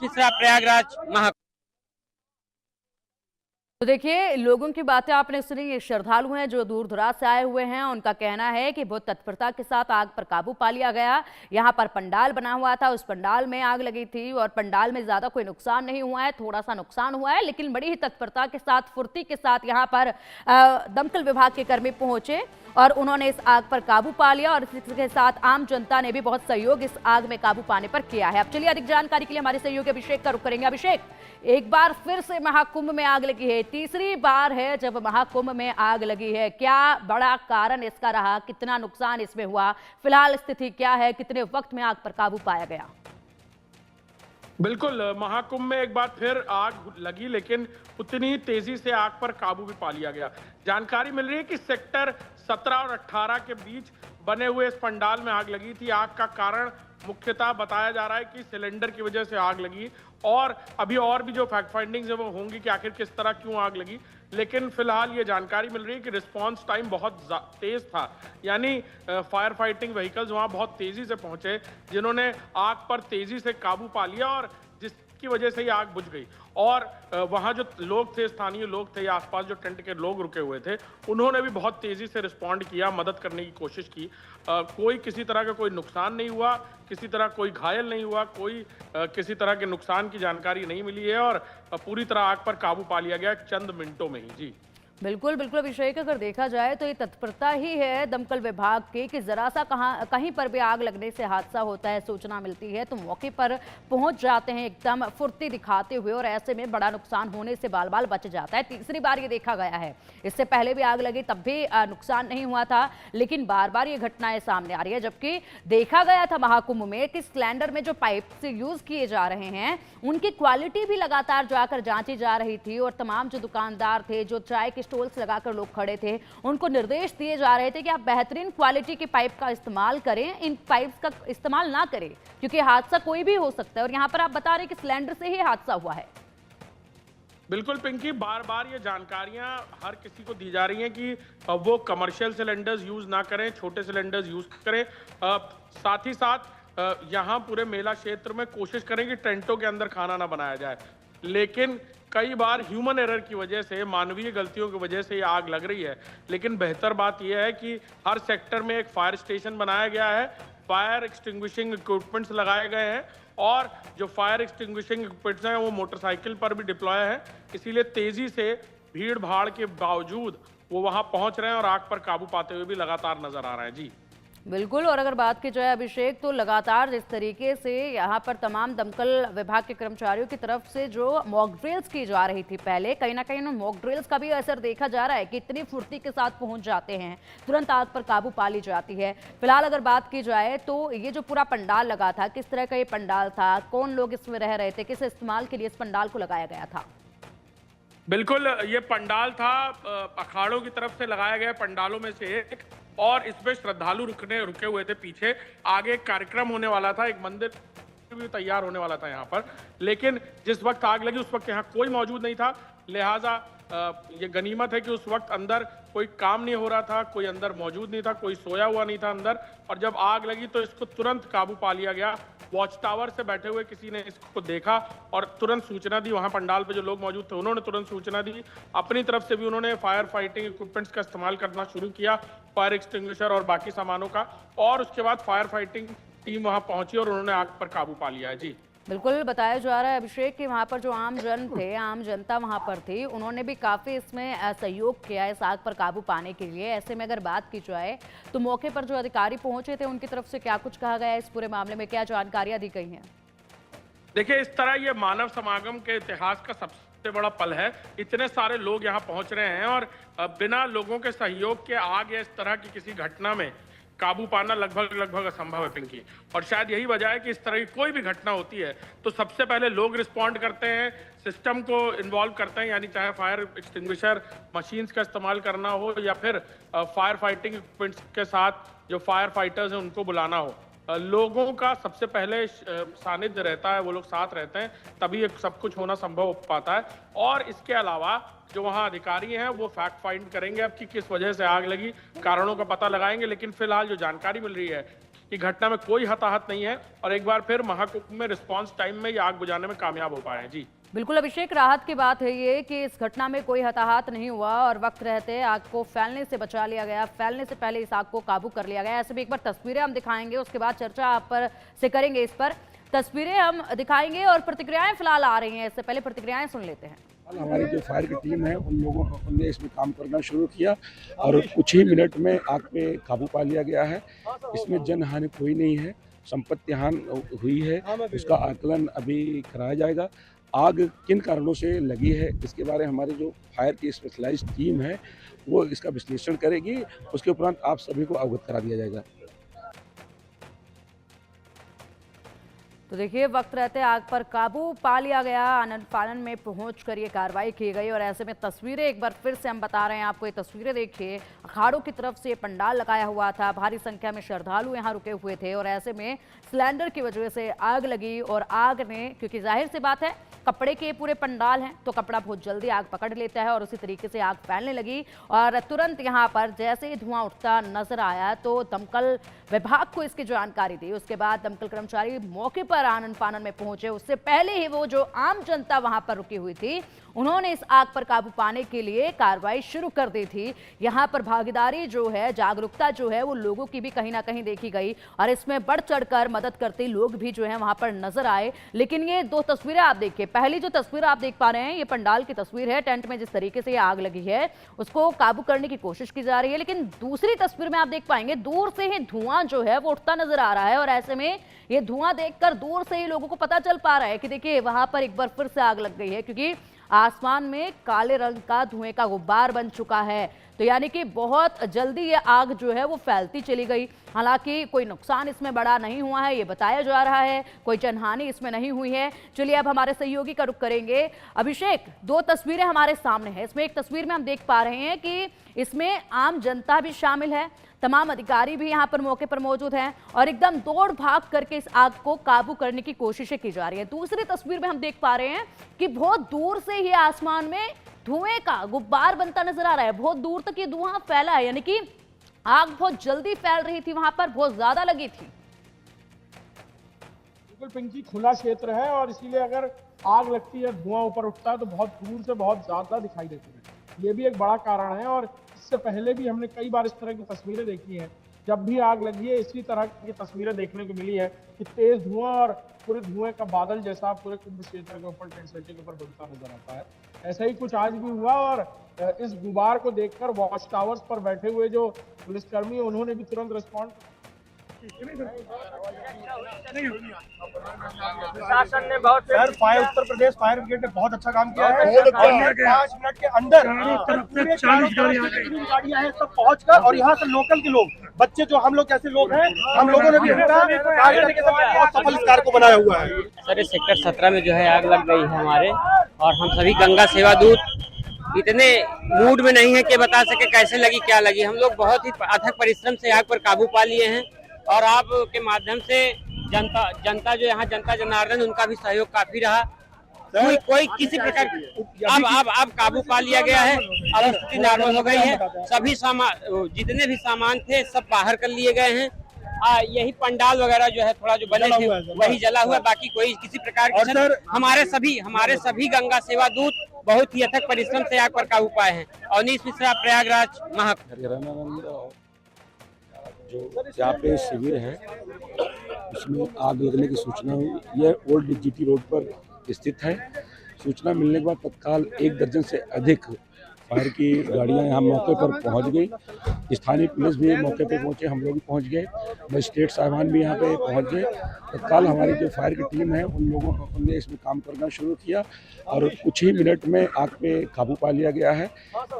तीसरा प्रयागराज महा। तो देखिए, लोगों की बातें आपने सुनी। ये श्रद्धालु हैं जो दूर दराज से आए हुए हैं। उनका कहना है कि बहुत तत्परता के साथ आग पर काबू पा लिया गया। यहाँ पर पंडाल बना हुआ था, उस पंडाल में आग लगी थी और पंडाल में ज्यादा कोई नुकसान नहीं हुआ है, थोड़ा सा नुकसान हुआ है, लेकिन बड़ी ही तत्परता के साथ, फुर्ती के साथ यहाँ पर दमकल विभाग के कर्मी पहुंचे और उन्होंने इस आग पर काबू पा लिया। और इसके साथ आम जनता ने भी बहुत सहयोग इस आग में काबू पाने पर किया है। अब चलिए, अधिक जानकारी के लिए हमारे सहयोगी अभिषेक का रुख करेंगे। अभिषेक, एक बार फिर से महाकुंभ में आग लगी है, तीसरी बार है जब महाकुंभ में आग लगी है। क्या बड़ा कारण इसका रहा, कितना नुकसान इसमें हुआ, फिलहाल स्थिति क्या है, कितने वक्त में आग पर काबू पाया गया? बिल्कुल, महाकुंभ में एक बार फिर आग लगी, लेकिन उतनी तेजी से आग पर काबू भी पा लिया गया। जानकारी मिल रही है कि सेक्टर 17 और 18 के बीच बने हुए इस पंडाल में आग लगी थी। आग का कारण मुख्यतः बताया जा रहा है कि सिलेंडर की वजह से आग लगी, और अभी और भी जो फैक्ट फाइंडिंग्स है वो होंगी कि आखिर किस तरह क्यों आग लगी। लेकिन फिलहाल ये जानकारी मिल रही है कि रिस्पांस टाइम बहुत तेज था, यानी फायर फाइटिंग व्हीकल्स वहां बहुत तेजी से पहुंचे, जिन्होंने आग पर तेजी से काबू पा लिया और जिसकी वजह से ये आग बुझ गई। और वहां जो लोग थे, स्थानीय लोग थे या आसपास जो टेंट के लोग रुके हुए थे, उन्होंने भी बहुत तेजी से रिस्पॉन्ड किया, मदद करने की कोशिश की। कोई किसी तरह का कोई नुकसान नहीं हुआ, किसी तरह कोई घायल नहीं हुआ, कोई किसी तरह के नुकसान की जानकारी नहीं मिली है और पूरी तरह आग पर काबू पा लिया गया चंद मिनटों में ही। जी बिल्कुल बिल्कुल अभिषेक, अगर देखा जाए तो ये तत्परता ही है दमकल विभाग की कि जरा सा कहीं पर भी आग लगने से हादसा होता है, सूचना मिलती है तो मौके पर पहुंच जाते हैं एकदम फुर्ती दिखाते हुए, और ऐसे में बड़ा नुकसान होने से बाल बाल बच जाता है। तीसरी बार ये देखा गया है, इससे पहले भी आग लगी तब भी नुकसान नहीं हुआ था, लेकिन बार बार ये घटनाएं सामने आ रही है। जबकि देखा गया था महाकुंभ में कि सिलेंडर में जो पाइप से यूज किए जा रहे हैं उनकी क्वालिटी भी लगातार जाकर जांची जा रही थी, और तमाम जो दुकानदार थे, जो चाय के स्टॉल्स लगाकर लोग खड़े थे, उनको निर्देश दिए जा रहे थे कि आप बेहतरीन क्वालिटी की पाइप का इस्तेमाल करें, इन पाइप्स का इस्तेमाल ना करें, क्योंकि हादसा कोई भी हो सकता है। और यहां पर आप बता रहे हैं कि सिलेंडर से ही हादसा हुआ है। बिल्कुल पिंकी, बार बार ये जानकारियां हर किसी को दी जा रही हैं कि वो कमर्शियल सिलेंडर्स यूज ना करें, छोटे सिलेंडर्स यूज करें। साथ ही साथ यहाँ पूरे मेला क्षेत्र में कोशिश करें कि टेंटों के अंदर खाना ना बनाया जाए, लेकिन कई बार ह्यूमन एरर की वजह से, मानवीय गलतियों की वजह से ये आग लग रही है। लेकिन बेहतर बात यह है कि हर सेक्टर में एक फायर स्टेशन बनाया गया है, फायर एक्सटिंग्विशिंग इक्विपमेंट्स लगाए गए हैं, और जो फायर एक्सटिंग्विशिंग इक्विपमेंट्स हैं वो मोटरसाइकिल पर भी डिप्लॉय है। इसीलिए तेजी से भीड़ भाड़ के बावजूद वो वहां पहुंच रहे हैं और आग पर काबू पाते हुए भी लगातार नजर आ रहे हैं। जी बिल्कुल, और अगर बात की जाए अभिषेक, तो लगातार जिस तरीके से यहाँ पर तमाम दमकल विभाग के कर्मचारियों की तरफ से जो मॉक ड्रिल्स की जा रही थी पहले, कहीं ना कहीं उन मॉक ड्रिल्स का भी असर देखा जा रहा है कि इतनी फुर्ती के साथ पहुंच जाते हैं, तुरंत आग पर काबू पा ली जाती है। फिलहाल अगर बात की जाए तो ये जो पूरा पंडाल लगा था, किस तरह का ये पंडाल था, कौन लोग इसमें रह रहे थे, किस इस्तेमाल के लिए इस पंडाल को लगाया गया था? बिल्कुल, ये पंडाल था अखाड़ों की तरफ से लगाया गया पंडालों में से एक, और इसमें श्रद्धालु रुके हुए थे। पीछे आगे एक कार्यक्रम होने वाला था, एक मंदिर भी तैयार होने वाला था यहाँ पर, लेकिन जिस वक्त आग लगी उस वक्त यहाँ कोई मौजूद नहीं था। लिहाजा ये गनीमत है कि उस वक्त अंदर कोई काम नहीं हो रहा था, कोई अंदर मौजूद नहीं था, कोई सोया हुआ नहीं था अंदर, और जब आग लगी तो इसको तुरंत काबू पा लिया गया। वॉच टावर से बैठे हुए किसी ने इसको देखा और तुरंत सूचना दी, वहां पंडाल पे जो लोग मौजूद थे उन्होंने तुरंत सूचना दी। अपनी तरफ से भी उन्होंने फायर फाइटिंग इक्विपमेंट्स का इस्तेमाल करना शुरू किया, फायर एक्सटिंग्विशर और बाकी सामानों का, और उसके बाद फायर फाइटिंग टीम वहां पहुंची और उन्होंने आग पर काबू पा लिया है। जी बिल्कुल, बताया जा रहा है अभिषेक कि वहाँ पर जो आम जन थे, आम जनता वहाँ पर थी, उन्होंने भी काफ़ी इसमें सहयोग किया इस आग पर काबू पाने के लिए। ऐसे में अगर बात की जाए तो मौके पर जो अधिकारी पहुंचे थे उनकी तरफ से क्या कुछ कहा गया है इस पूरे मामले में, क्या जानकारियां दी गई हैं? देखिए, इस तरह ये मानव समागम के इतिहास का सबसे बड़ा पल है। इतने सारे लोग यहाँ पहुंच रहे हैं और बिना लोगों के सहयोग के आग या इस तरह की किसी घटना में काबू पाना लगभग असंभव है पिंकी। और शायद यही वजह है कि इस तरह की कोई भी घटना होती है तो सबसे पहले लोग रिस्पॉन्ड करते हैं, सिस्टम को इन्वॉल्व करते हैं, यानी चाहे फायर एक्सटिंग्विशर मशीन्स का इस्तेमाल करना हो या फिर फायर फाइटिंग इक्विपमेंट्स के साथ जो फायर फाइटर्स हैं उनको बुलाना हो। लोगों का सबसे पहले सानिध्य रहता है, वो लोग साथ रहते हैं, तभी ये सब कुछ होना संभव हो पाता है। और इसके अलावा जो वहाँ अधिकारी हैं वो फैक्ट फाइंड करेंगे अब कि किस वजह से आग लगी, कारणों का पता लगाएंगे। लेकिन फिलहाल जो जानकारी मिल रही है कि घटना में कोई हताहत नहीं है और एक बार फिर महाकुंभ में रिस्पांस टाइम में ये आग बुझाने में कामयाब हो पाए हैं। जी बिल्कुल अभिषेक, राहत की बात है ये कि इस घटना में कोई हताहत नहीं हुआ और वक्त रहते आग को फैलने से बचा लिया गया, फैलने से पहले इस आग को काबू कर लिया गया। ऐसे भी एक बार तस्वीरें हम दिखाएंगे, उसके बाद चर्चा आप पर से करेंगे। इस पर तस्वीरें हम दिखाएंगे और प्रतिक्रियाएं फिलहाल आ रही हैं, इससे पहले प्रतिक्रियाएं सुन लेते हैं। हमारी जो फायर की टीम है उन लोगों ने इसमें काम करना शुरू किया और कुछ ही मिनट में आग पे काबू पा लिया गया है। इसमें जन हानि कोई नहीं है, संपत्ति हानि हुई है, उसका आकलन अभी कराया जाएगा। आग किन कारणों से लगी है इसके बारे में हमारी जो फायर की स्पेशलाइज्ड टीम है वो इसका विश्लेषण करेगी, उसके उपरांत आप सभी को अवगत करा दिया जाएगा। तो देखिए, वक्त रहते आग पर काबू पा लिया गया, आनन फानन में पहुंचकर ये कार्रवाई की गई। और ऐसे में तस्वीरें एक बार फिर से हम बता रहे हैं आपको, ये तस्वीरें देखिए, अखाड़ों की तरफ से ये पंडाल लगाया हुआ था, भारी संख्या में श्रद्धालु यहाँ रुके हुए थे और ऐसे में सिलेंडर की वजह से आग लगी। और आग ने, क्योंकि जाहिर सी बात है कपड़े के पूरे पंडाल हैं तो कपड़ा बहुत जल्दी आग पकड़ लेता है और उसी तरीके से आग फैलने लगी। और तुरंत यहाँ पर जैसे ही धुआं उठता नजर आया तो दमकल विभाग को इसकी जानकारी दी। उसके बाद दमकल कर्मचारी मौके पर आनन फानन में पहुंचे। उससे पहले ही वो जो आम जनता वहां पर रुकी हुई थी उन्होंने इस आग पर काबू पाने के लिए कार्रवाई शुरू कर दी थी। यहाँ पर भागीदारी जो है, जागरूकता जो है वो लोगों की भी कहीं ना कहीं देखी गई और इसमें बढ़ चढ़कर मदद करते लोग भी जो है वहां पर नजर आए। लेकिन ये दो तस्वीरें आप देखिए, पहली जो तस्वीर आप देख पा रहे हैं ये पंडाल की तस्वीर है, टेंट में जिस तरीके से ये आग लगी है उसको काबू करने की कोशिश की जा रही है। लेकिन दूसरी तस्वीर में आप देख पाएंगे दूर से ही धुआं जो है वो उठता नजर आ रहा है और ऐसे में ये धुआं देखकर दूर से ही लोगों को पता चल पा रहा है कि देखिए वहां पर एक बार फिर से आग लग गई है, क्योंकि आसमान में काले रंग का धुएं का गुब्बार बन चुका है। तो यानी कि बहुत जल्दी ये आग जो है वो फैलती चली गई। हालांकि कोई नुकसान इसमें बड़ा नहीं हुआ है, ये बताया जा रहा है, कोई जनहानि इसमें नहीं हुई है। चलिए अब हमारे सहयोगी का रुख करेंगे। अभिषेक, दो तस्वीरें हमारे सामने हैं, इसमें एक तस्वीर में हम देख पा रहे हैं कि इसमें आम जनता भी शामिल है, तमाम अधिकारी भी यहाँ पर मौके पर मौजूद हैं और एकदम दौड़ भाग करके इस आग को काबू करने की कोशिशें की जा रही है। दूसरी तस्वीर में हम देख पा रहे हैं कि बहुत दूर से ही आसमान में धुएं का गुब्बार बनता नजर आ रहा है, बहुत दूर तक ये धुआं फैला है, यानी कि आग बहुत जल्दी फैल रही थी, वहां पर बहुत ज्यादा लगी थी। बिल्कुल पिंकी, खुला क्षेत्र है और इसीलिए अगर आग लगती है, धुआं ऊपर उठता है तो बहुत दूर से बहुत ज्यादा दिखाई देती है। ये भी एक बड़ा कारण है और इससे पहले भी हमने कई बार इस तरह की तस्वीरें देखी हैं। जब भी आग लगी है इसी तरह की तस्वीरें देखने को मिली है कि तेज धुआं और पूरे धुएं का बादल जैसा पूरे कुंभ क्षेत्र के ऊपर, टेंट सिटी के ऊपर बनता नजर आता है। ऐसा ही कुछ आज भी हुआ और इस गुबार को देखकर वॉच टावर्स पर बैठे हुए जो पुलिसकर्मी उन्होंने भी तुरंत रिस्पॉन्ड। शासन ने बहुत उत्तर प्रदेश फायर ब्रिगेड ने बहुत अच्छा काम किया है। 5 मिनट के अंदर पूरे 40 गाड़ियां हैं सब पहुंचकर, और यहाँ से लोकल के लोग, बच्चे जो हम लोग जैसे लोग हैं, हम लोगों ने भी बहुत सफल इस कार्य को बनाया हुआ है। सर सेक्टर 17 में जो है आग लग गई है हमारे, और हम सभी गंगा सेवा दूत इतने मूड में नहीं है कि बता सके कैसे लगी क्या लगी। हम लोग बहुत ही अथक परिश्रम से आग पर काबू पा लिए हैं और आपके माध्यम से जनता जो यहाँ जनता जनार्दन उनका भी सहयोग काफी रहा। कोई किसी प्रकार अब काबू पा लिया गया है, अब स्थिति नॉर्मल हो गई है। सभी सामान, जितने भी सामान थे सब बाहर कर लिए गए हैं। यही पंडाल वगैरह जो है थोड़ा जो बने थे वही जला हुआ, बाकी कोई किसी प्रकार की। हमारे सभी गंगा सेवा दूत बहुत ही अथक परिश्रम से आग पर काबू पाए हैं। अवनीश मिश्रा, प्रयागराज, महक। जो यहाँ पे शिविर है उसमें आग लगने की सूचना हुई। यह ओल्ड जीटी रोड पर स्थित है। सूचना मिलने के बाद तत्काल 1 दर्जन से अधिक फायर की गाड़ियां यहाँ मौके पर पहुंच गई। स्थानीय पुलिस भी मौके पर पहुंचे, हम लोग भी पहुंच गए, मजिस्ट्रेट साहबान भी यहाँ पे पहुंच गए। तत्काल हमारी जो फायर की टीम है उन लोगों ने इसमें काम करना शुरू किया और कुछ ही मिनट में आग पे काबू पा लिया गया है।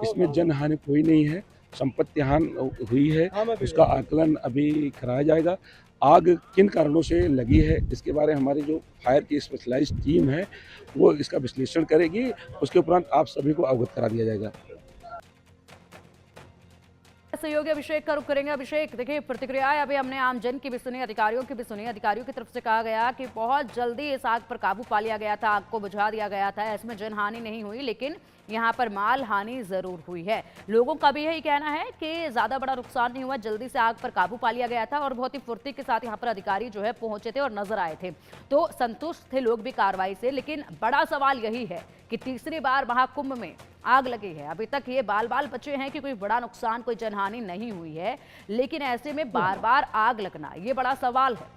इसमें जन हानि कोई नहीं है, संपत्ति हानि हुई है, उसका आकलन अभी कराया जाएगा। आग किन कारणों से लगी है इसके बारे में हमारी जो फायर की स्पेशलाइज्ड टीम है वो इसका विश्लेषण करेगी, उसके उपरांत आप सभी को अवगत करा दिया जाएगा। सहयोगी अभिषेक का रुख करेंगे। अभिषेक, देखिए प्रतिक्रियाएं अभी हमने आमजन की भी सुनी, अधिकारियों की भी सुनी। अधिकारियों की तरफ से कहा गया कि बहुत जल्दी इस आग पर काबू पा लिया गया था, आग को बुझा दिया गया था, इसमें जनहानि नहीं हुई, लेकिन यहाँ पर माल हानि जरूर हुई है। लोगों का भी यही कहना है कि ज्यादा बड़ा नुकसान नहीं हुआ, जल्दी से आग पर काबू पा लिया गया था और बहुत ही फुर्ती के साथ यहाँ पर अधिकारी जो है पहुंचे थे और नजर आए थे, तो संतुष्ट थे लोग भी कार्रवाई से। लेकिन बड़ा सवाल यही है कि तीसरी बार महाकुंभ में आग लगी है, अभी तक ये बाल बाल बचे हैं कि कोई बड़ा नुकसान, कोई जनहानि नहीं हुई है, लेकिन ऐसे में बार बार आग लगना ये बड़ा सवाल है।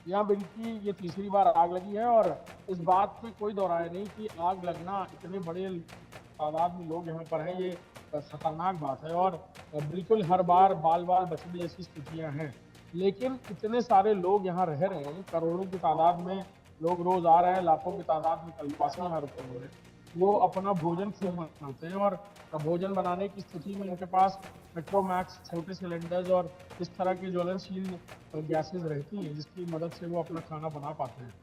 यहाँ बिल्कुल ये तीसरी बार आग लगी है और इस बात पे कोई दो राय नहीं कि आग लगना, इतने बड़े तादाद में लोग यहाँ पर हैं, ये खतरनाक बात है और बिल्कुल हर बार बाल बाल बचने जैसी स्थितियाँ हैं। लेकिन इतने सारे लोग यहाँ रह रहे हैं, करोड़ों की तादाद में लोग रोज आ रहे हैं, लाखों की तादाद में कल्पवासी यहाँ रुके हुए हैं, वो अपना भोजन खुद बनाते हैं और भोजन बनाने की स्थिति में उनके पास पेट्रोमैक्स, छोटे सिलेंडर्स और इस तरह की ज्वलनशील गैसेज रहती हैं जिसकी मदद से वो अपना खाना बना पाते हैं।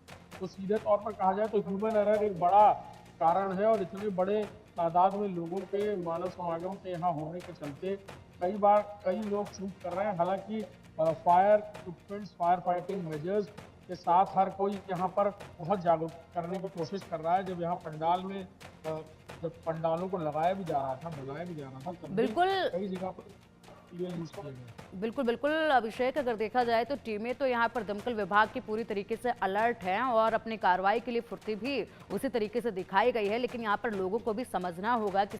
तो सीधे तौर पर कहा जाए तो ह्यूमन एरर एक बड़ा कारण है और इतने बड़े तादाद में लोगों के मानव समागम के यहाँ होने के चलते कई बार कई लोग चूक कर रहे हैं। हालांकि fire equipments, fire fighting measures के साथ हर कोई यहाँ पर बहुत जागरूक करने की कोशिश कर रहा है। जब यहाँ पंडाल में जब पंडालों को लगाया भी जा रहा था, बनाया भी जा रहा था, तब बिल्कुल कई जगह पर ये यूज किया गया। बिल्कुल बिल्कुल अभिषेक, अगर देखा जाए तो टीमें तो यहाँ पर दमकल विभाग की पूरी तरीके से अलर्ट हैं और अपनी कार्रवाई के लिए फुर्ती भी उसी तरीके से दिखाई गई है, लेकिन यहाँ पर लोगों को भी समझना होगा कि